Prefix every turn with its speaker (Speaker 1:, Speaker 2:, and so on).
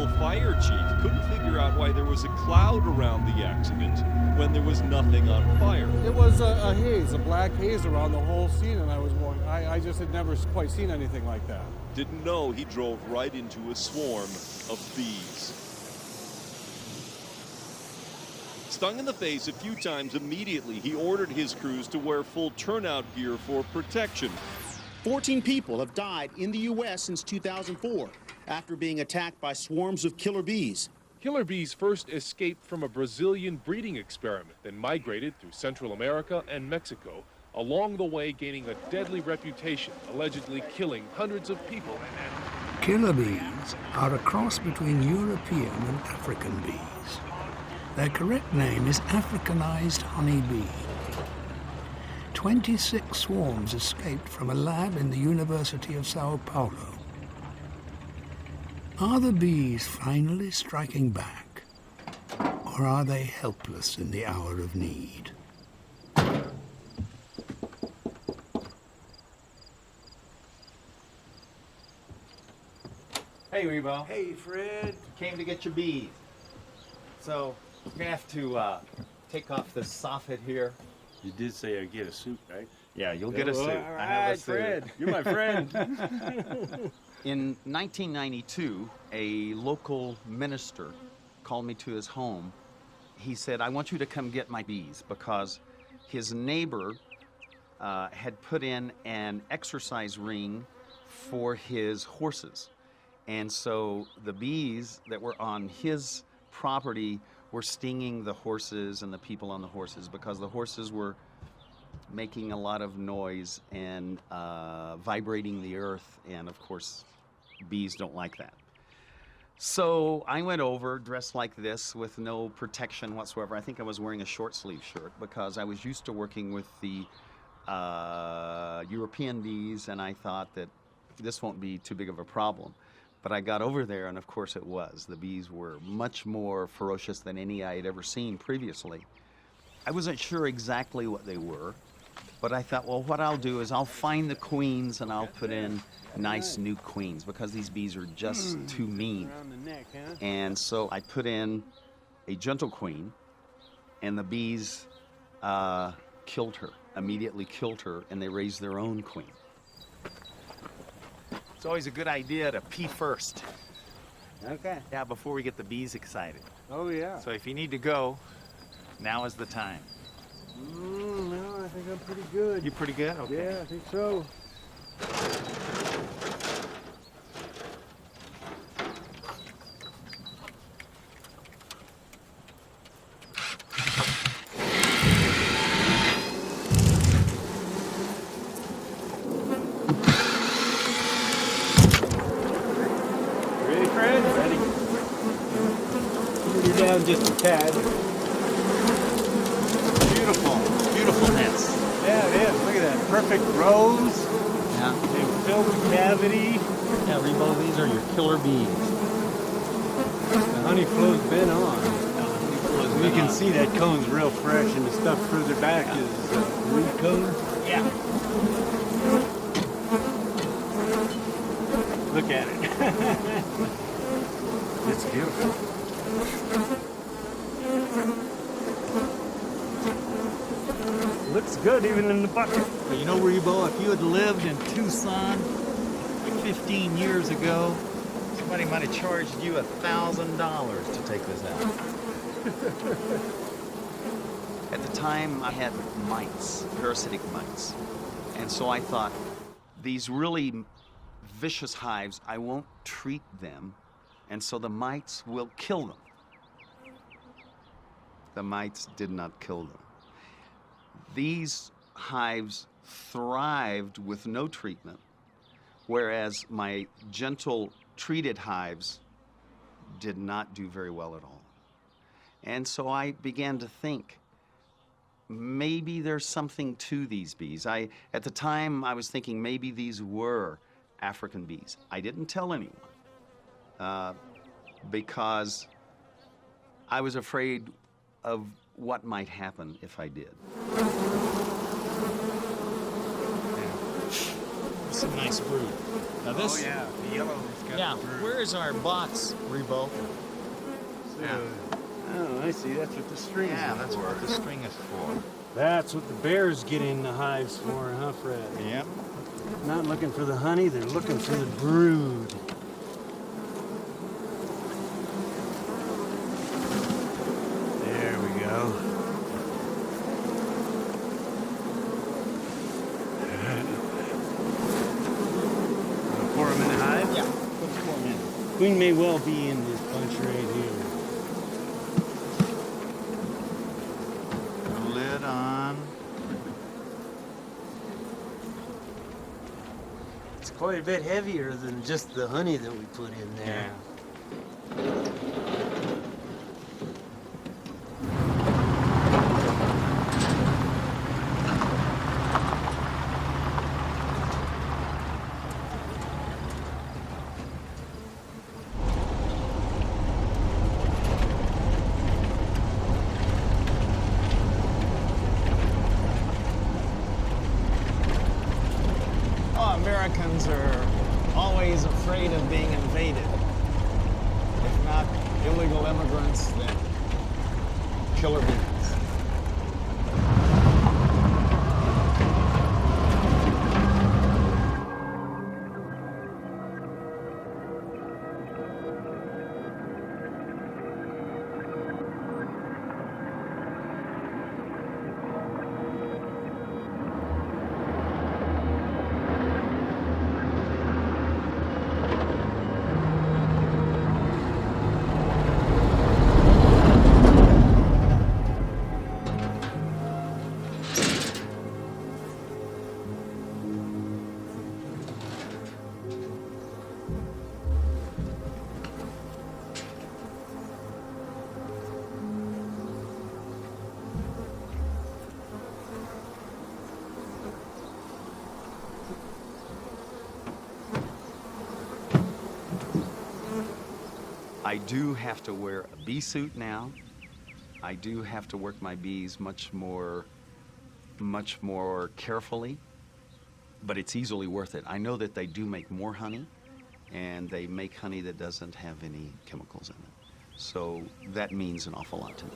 Speaker 1: local fire chief couldn't figure out why there was a cloud around the accident when there was nothing on fire.
Speaker 2: It was a haze, a black haze around the whole scene, and I was wondering, I just had never quite seen anything like that.
Speaker 1: Didn't know he drove right into a swarm of bees. Stung in the face a few times immediately, he ordered his crews to wear full turnout gear for protection.
Speaker 3: 14 people have died in the U.S. since 2004 after being attacked by swarms of killer bees.
Speaker 4: Killer bees first escaped from a Brazilian breeding experiment, then migrated through Central America and Mexico, along the way gaining a deadly reputation, allegedly killing hundreds of people.
Speaker 5: Killer bees are a cross between European and African bees. Their correct name is Africanized honeybee. 26 swarms escaped from a lab in the University of Sao Paulo. Are the bees finally striking back, or are they helpless in the hour of need?
Speaker 6: Hey, Rebo.
Speaker 7: Hey, Fred.
Speaker 6: Came to get your bees. So, you're gonna have to take off this soffit here.
Speaker 7: You did say I'd get a suit, right?
Speaker 6: Yeah, you'll get a suit.
Speaker 7: All
Speaker 6: I have a
Speaker 7: right,
Speaker 6: suit.
Speaker 7: Fred. You're my friend.
Speaker 6: In 1992, a local minister called me to his home. He said, I want you to come get my bees because his neighbor had put in an exercise ring for his horses. And so the bees that were on his property were stinging the horses and the people on the horses because the horses were making a lot of noise and vibrating the earth, and of course bees don't like that. So I went over dressed like this with no protection whatsoever. I think I was wearing a short sleeve shirt because I was used to working with the European bees, and I thought that this won't be too big of a problem. But I got over there, and of course it was. The bees were much more ferocious than any I had ever seen previously. I wasn't sure exactly what they were, but I thought, well, what I'll do is I'll find the queens and I'll put in nice new queens because these bees are just too mean. And so I put in a gentle queen, and the bees killed her, immediately killed her, and they raised their own queen. It's always a good idea to pee first.
Speaker 7: Okay.
Speaker 6: Yeah, before we get the bees excited.
Speaker 7: Oh, yeah.
Speaker 6: So if you need to go, now is the time.
Speaker 7: No, I think I'm pretty good.
Speaker 6: You pretty good? Okay.
Speaker 7: Yeah, I think so. Ready, Fred? Ready. You're down just a tad.
Speaker 6: Beautiful nest.
Speaker 7: Yeah, it is. Look at that. Perfect rows.
Speaker 6: Yeah.
Speaker 7: They filled the cavity.
Speaker 6: Yeah, Rebo, these are your killer bees.
Speaker 7: The honey flow's been on. You can see that cone's real fresh, and the stuff further back is root cone.
Speaker 6: Yeah.
Speaker 7: Look at it. It's beautiful. Looks good even in the bucket.
Speaker 6: Well, you know, Rebo, if you had lived in Tucson like 15 years ago, somebody might have charged you $1,000 to take this out. At the time, I had mites, parasitic mites. And so I thought, these really vicious hives, I won't treat them, and so the mites will kill them. The mites did not kill them. These hives thrived with no treatment, whereas my gentle treated hives did not do very well at all. And so I began to think, maybe there's something to these bees. At the time, I was thinking maybe these were African bees. I didn't tell anyone because I was afraid of what might happen if I did.
Speaker 8: That's a nice brood. Now this.
Speaker 7: Oh yeah, the yellow's got
Speaker 8: Yeah.
Speaker 7: the brood.
Speaker 8: Where is our box, Rebo?
Speaker 7: Yeah. Oh, I see. That's what the string is
Speaker 6: Yeah, that's
Speaker 7: for.
Speaker 6: what the string is for.
Speaker 7: That's what the bears get in the hives for, huh, Fred?
Speaker 6: Yep.
Speaker 7: Not looking for the honey, they're looking for the brood. There we go. Wanna pour them in the hive?
Speaker 8: Yeah. Put 4 in.
Speaker 7: Queen may well be in this bunch right here.
Speaker 6: Lid on.
Speaker 7: It's quite a bit heavier than just the honey that we put in there.
Speaker 8: Oh, Americans are always afraid of being invaded. If not illegal immigrants, then killer bees.
Speaker 6: I do have to wear a bee suit now. I do have to work my bees much more carefully, but it's easily worth it. I know that they do make more honey, and they make honey that doesn't have any chemicals in it. So that means an awful lot to me.